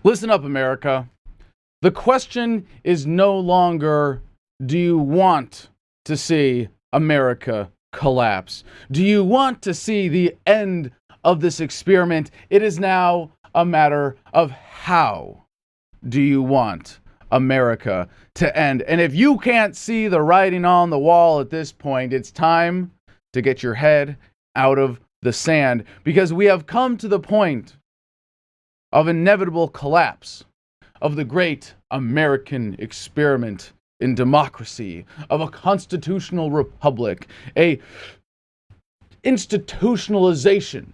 Listen up, America. The question is no longer, do you want to see America collapse? Do you want to see the end of this experiment? It is now a matter of how do you want America to end? And if you can't see the writing on the wall at this point, it's time to get your head out of the sand, because we have come to the point of inevitable collapse of the great American experiment in democracy, of a constitutional republic, a institutionalization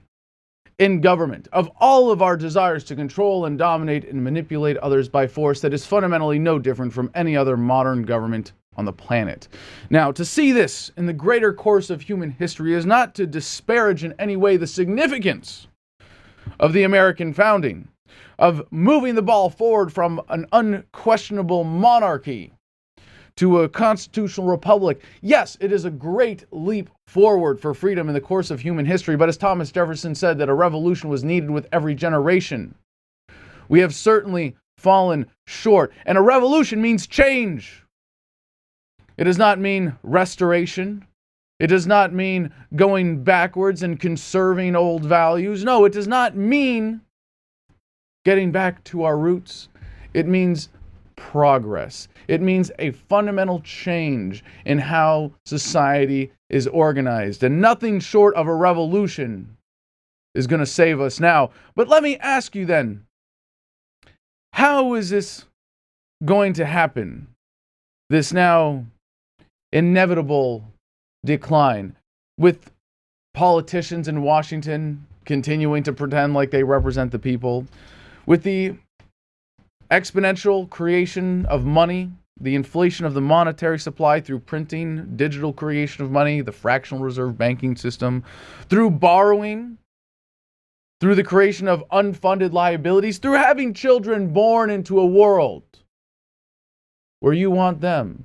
in government, of all of our desires to control and dominate and manipulate others by force that is fundamentally no different from any other modern government on the planet. Now, to see this in the greater course of human history is not to disparage in any way the significance of the American founding, of moving the ball forward from an unquestionable monarchy to a constitutional republic. Yes, it is a great leap forward for freedom in the course of human history, but as Thomas Jefferson said, that a revolution was needed with every generation. We have certainly fallen short, and a revolution means change. It does not mean restoration. It does not mean going backwards and conserving old values. No, it does not mean getting back to our roots. It means progress. It means a fundamental change in how society is organized. And nothing short of a revolution is going to save us now. But let me ask you then, how is this going to happen? This now inevitable decline, with politicians in Washington continuing to pretend like they represent the people, with the exponential creation of money, the inflation of the monetary supply through printing, digital creation of money, the fractional reserve banking system, through borrowing, through the creation of unfunded liabilities, through having children born into a world where you want them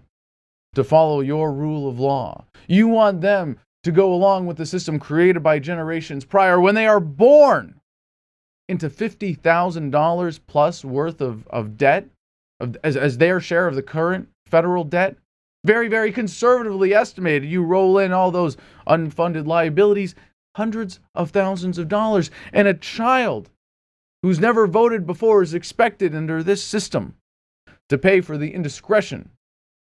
to follow your rule of law. You want them to go along with the system created by generations prior when they are born into $50,000 plus worth of debt as their share of the current federal debt. Very, very conservatively estimated. You roll in all those unfunded liabilities, hundreds of thousands of dollars. And a child who's never voted before is expected under this system to pay for the indiscretion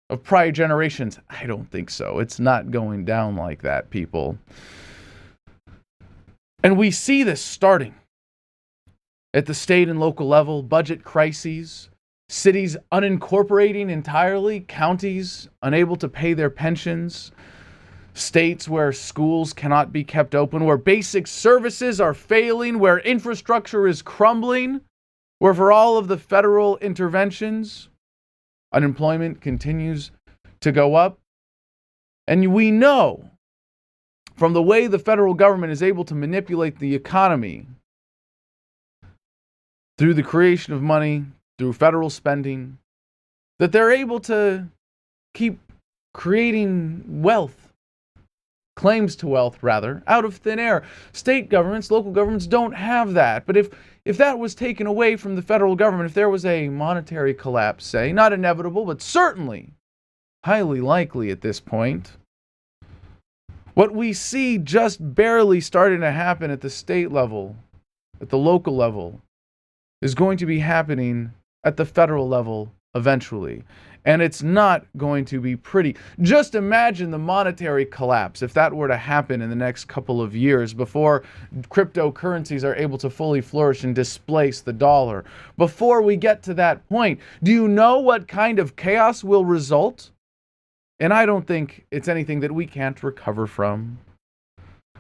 of prior generations. I don't think so. It's not going down like that, people. And we see this starting at the state and local level, budget crises, cities unincorporating entirely, counties unable to pay their pensions, states where schools cannot be kept open, where basic services are failing, where infrastructure is crumbling, where for all of the federal interventions, unemployment continues to go up. And we know from the way the federal government is able to manipulate the economy through the creation of money, through federal spending, that they're able to keep creating wealth, claims to wealth rather, out of thin air. State governments, local governments don't have that. But if that was taken away from the federal government, if there was a monetary collapse, say, not inevitable, but certainly highly likely at this point, what we see just barely starting to happen at the state level, at the local level, is going to be happening at the federal level eventually. And it's not going to be pretty. Just imagine the monetary collapse if that were to happen in the next couple of years before cryptocurrencies are able to fully flourish and displace the dollar. Before we get to that point, do you know what kind of chaos will result? And I don't think it's anything that we can't recover from.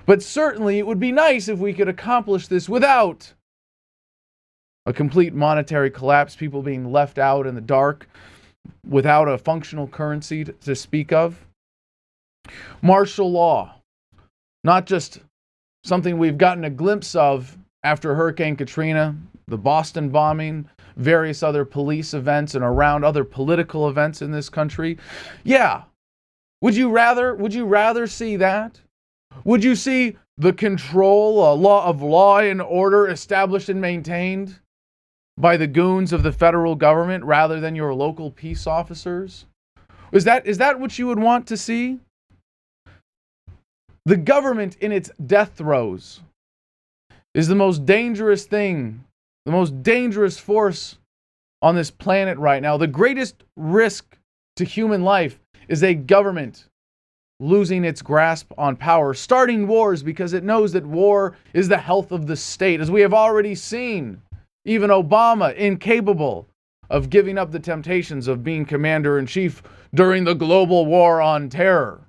But certainly it would be nice if we could accomplish this without a complete monetary collapse, people being left out in the dark, without a functional currency to speak of. Martial law, not just something we've gotten a glimpse of after Hurricane Katrina, the Boston bombing, various other police events, and around other political events in this country. Yeah. Would you rather see that? Would you see the control, law and order established and maintained by the goons of the federal government rather than your local peace officers? Is that what you would want to see? The government in its death throes is the most dangerous thing, the most dangerous force on this planet right now. The greatest risk to human life is a government losing its grasp on power, starting wars because it knows that war is the health of the state. As we have already seen, even Obama incapable of giving up the temptations of being commander-in-chief during the global war on terror,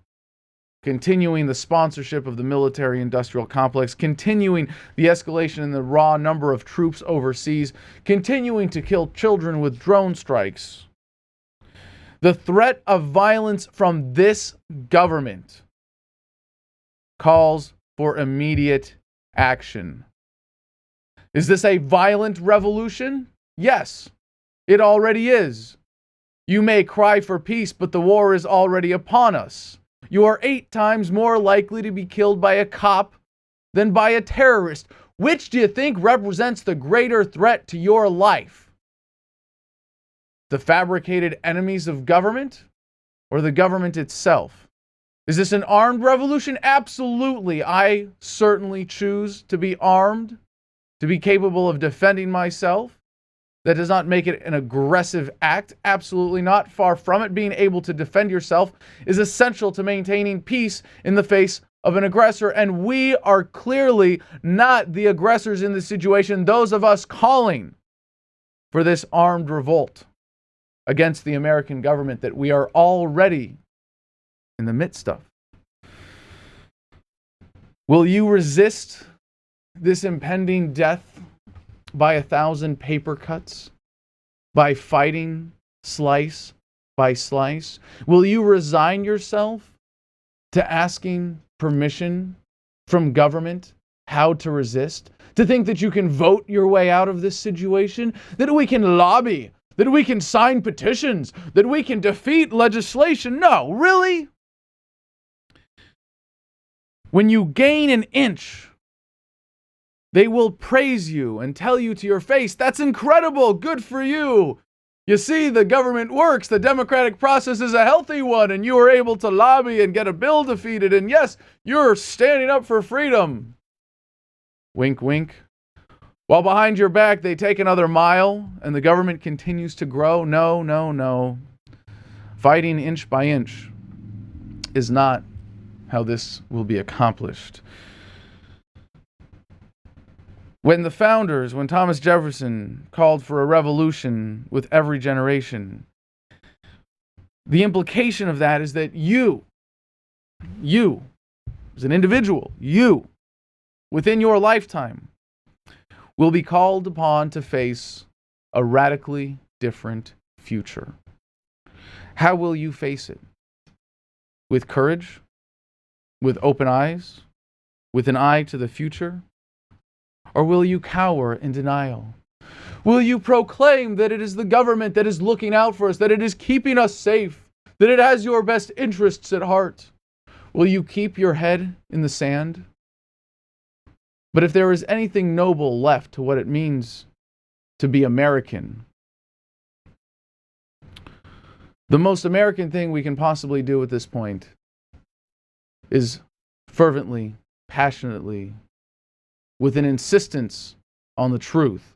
continuing the sponsorship of the military-industrial complex, continuing the escalation in the raw number of troops overseas, continuing to kill children with drone strikes. The threat of violence from this government calls for immediate action. Is this a violent revolution? Yes, it already is. You may cry for peace, but the war is already upon us. You are 8 times more likely to be killed by a cop than by a terrorist. Which do you think represents the greater threat to your life? The fabricated enemies of government or the government itself? Is this an armed revolution? Absolutely. I certainly choose to be armed, to be capable of defending myself. That does not make it an aggressive act. Absolutely not. Far from it. Being able to defend yourself is essential to maintaining peace in the face of an aggressor. And we are clearly not the aggressors in this situation. Those of us calling for this armed revolt against the American government that we are already in the midst of. Will you resist this impending death by 1,000 paper cuts? By fighting slice by slice? Will you resign yourself to asking permission from government how to resist? To think that you can vote your way out of this situation? That we can lobby? That we can sign petitions? That we can defeat legislation? No, really? When you gain an inch, they will praise you and tell you to your face, that's incredible, good for you. You see, the government works, the democratic process is a healthy one, and you are able to lobby and get a bill defeated, and yes, you're standing up for freedom. Wink, wink. While behind your back, they take another mile, and the government continues to grow. No, no, no. Fighting inch by inch is not how this will be accomplished. When Thomas Jefferson called for a revolution with every generation, the implication of that is that you, as an individual, you, within your lifetime, will be called upon to face a radically different future. How will you face it? With courage? With open eyes? With an eye to the future? Or will you cower in denial? Will you proclaim that it is the government that is looking out for us, that it is keeping us safe, that it has your best interests at heart? Will you keep your head in the sand? But if there is anything noble left to what it means to be American, the most American thing we can possibly do at this point is fervently, passionately, with an insistence on the truth,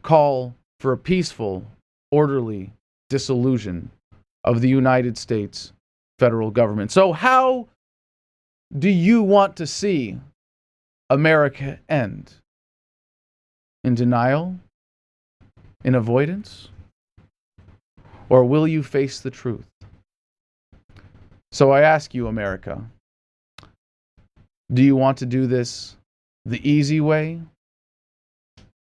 call for a peaceful, orderly dissolution of the United States federal government. So how do you want to see America end? In denial? In avoidance? Or will you face the truth? So I ask you, America, do you want to do this the easy way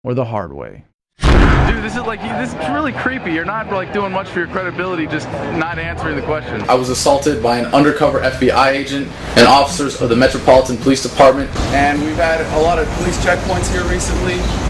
or the hard way? Dude, this is really creepy. You're not doing much for your credibility, just not answering the question. I was assaulted by an undercover FBI agent and officers of the Metropolitan Police Department. And we've had a lot of police checkpoints here recently.